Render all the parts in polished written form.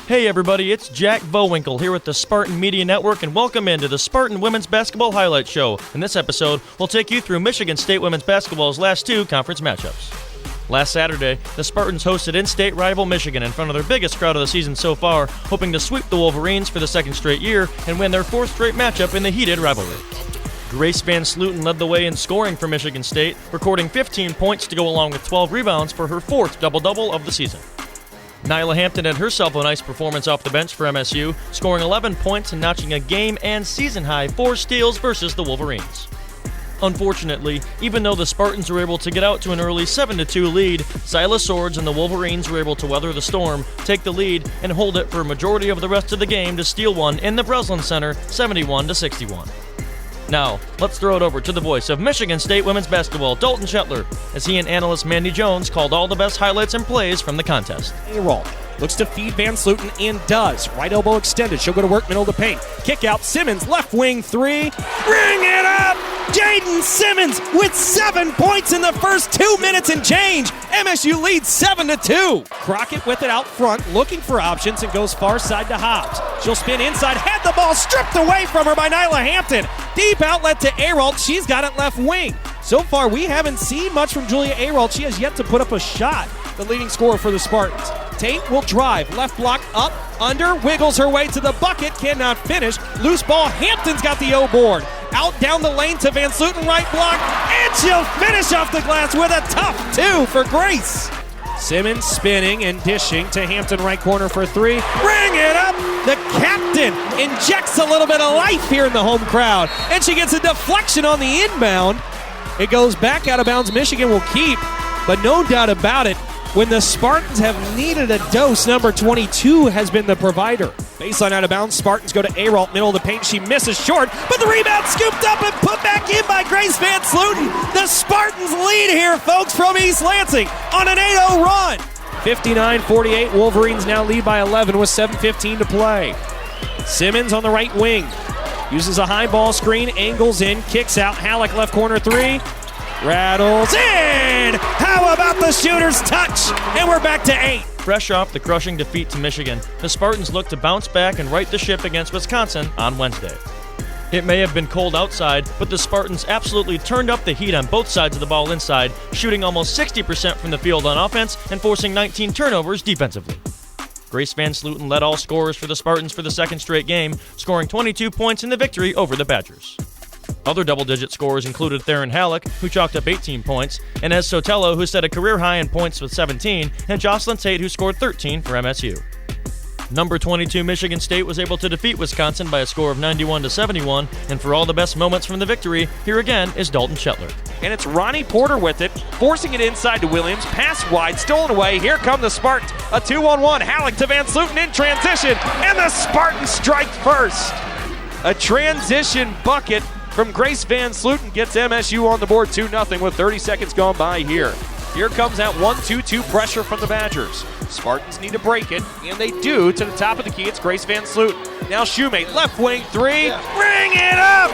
Hey everybody, it's Jack Vohwinkle here with the Spartan Media Network, and welcome into the Spartan Women's Basketball Highlight Show. In this episode, we'll take you through Michigan State Women's Basketball's last two conference matchups. Last Saturday, the Spartans hosted in-state rival Michigan in front of their biggest crowd of the season so far, hoping to sweep the Wolverines for the second straight year and win their fourth straight matchup in the heated rivalry. Grace Van Slooten led the way in scoring for Michigan State, recording 15 points to go along with 12 rebounds for her fourth double-double of the season. Nyla Hampton had herself a nice performance off the bench for MSU, scoring 11 points and notching a game and season-high 4 steals versus the Wolverines. Unfortunately, even though the Spartans were able to get out to an early 7-2 lead, Silas Swords and the Wolverines were able to weather the storm, take the lead, and hold it for a majority of the rest of the game to steal one in the Breslin Center, 71-61. Now, let's throw it over to the voice of Michigan State women's basketball, Dalton Shetler, as he and analyst Mandy Jones called all the best highlights and plays from the contest. A-roll. Looks to feed Van Slooten and does. Right elbow extended. She'll go to work, middle of the paint. Kick out. Simmons, left wing three. Bring it up! Jaden Simmons with 7 points in the first 2 minutes and change. MSU leads 7-2. Crockett with it out front, looking for options, and goes far side to Hobbs. She'll spin inside, had the ball stripped away from her by Nyla Hampton. Deep outlet to Aralt. She's got it left wing. So far, we haven't seen much from Julia Aralt. She has yet to put up a shot, the leading scorer for the Spartans. Tate will drive, left block up, under, wiggles her way to the bucket, cannot finish. Loose ball, Hampton's got the O board. Out down the lane to Van Slooten, right block, and she'll finish off the glass with a tough 2 for Grace. Simmons spinning and dishing to Hampton, right corner for 3. Bring it up! The captain injects a little bit of life here in the home crowd, and she gets a deflection on the inbound. It goes back out of bounds. Michigan will keep, but no doubt about it, when the Spartans have needed a dose, number 22 has been the provider. Baseline out of bounds, Spartans go to Aralt, middle of the paint. She misses short, but the rebound scooped up and put back in by Grace Van Slooten. The Spartans lead here, folks, from East Lansing on an 8-0 run. 59-48, Wolverines now lead by 11 with 7:15 to play. Simmons on the right wing. Uses a high ball screen, angles in, kicks out. Halleck left corner 3. Rattles in! How about the shooter's touch? And we're back to 8. Fresh off the crushing defeat to Michigan, the Spartans look to bounce back and right the ship against Wisconsin on Wednesday. It may have been cold outside, but the Spartans absolutely turned up the heat on both sides of the ball inside, shooting almost 60% from the field on offense and forcing 19 turnovers defensively. Grace Van Slooten led all scorers for the Spartans for the second straight game, scoring 22 points in the victory over the Badgers. Other double-digit scorers included Theron Halleck, who chalked up 18 points, Inez Sotelo, who set a career high in points with 17, and Jocelyn Tate, who scored 13 for MSU. Number 22 Michigan State was able to defeat Wisconsin by a score of 91-71, and for all the best moments from the victory, here again is Dalton Shetler. And it's Ronnie Porter with it, forcing it inside to Williams, pass wide, stolen away. Here come the Spartans, a 2-on-1, Halleck to Van Slooten in transition, and the Spartans strike first. A transition bucket from Grace Van Slooten gets MSU on the board 2-0 with 30 seconds gone by here. Here comes that 1-2-2 pressure from the Badgers. Spartans need to break it, and they do. To the top of the key, it's Grace Van Slooten. Now Shoemate, left wing 3, bring it up!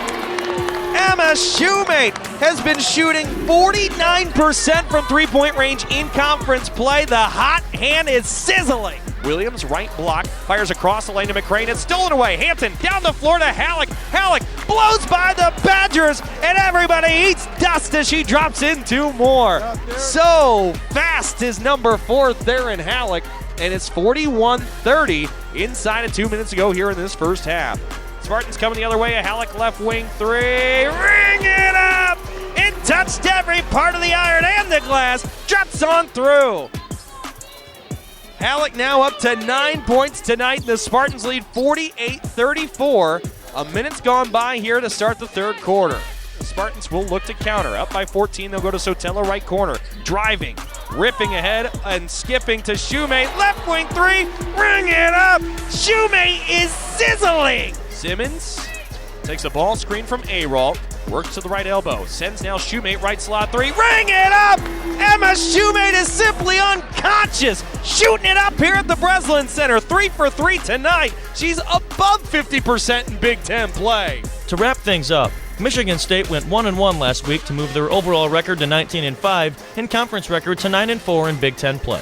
Emma Shoemate has been shooting 49% from three-point range in conference play. The hot hand is sizzling. Williams, right block, fires across the lane to McCrane. It's stolen away. Hampton down the floor to Halleck. Halleck blows by the Badgers, and everybody eats dust as she drops in 2 more. So fast is number 4 there in Halleck, and it's 41-30 inside of 2 minutes to go here in this first half. Spartans coming the other way. A Halleck left wing 3. Ring it up! It touched every part of the iron and the glass. Drops on through. Halleck now up to 9 points tonight. The Spartans lead 48-34. A minute's gone by here to start the third quarter. The Spartans will look to counter. Up by 14, they'll go to Sotelo, right corner. Driving, ripping ahead, and skipping to Shoemate. Left wing 3, bring it up! Shoemate is sizzling! Simmons takes a ball screen from Aralt. Works to the right elbow. Sends now Shoemate, right slot 3. Ring it up! Emma Shoemate is simply unconscious. Shooting it up here at the Breslin Center. 3 for 3 tonight. She's above 50% in Big Ten play. To wrap things up, Michigan State went 1-1 last week to move their overall record to 19-5 and conference record to 9-4 in Big Ten play.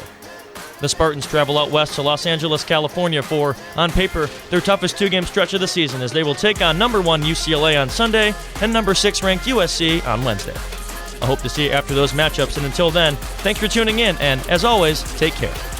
The Spartans travel out west to Los Angeles, California for, on paper, their toughest two-game stretch of the season as they will take on number 1 UCLA on Sunday and number 6 ranked USC on Wednesday. I hope to see you after those matchups, and until then, thanks for tuning in, and as always, take care.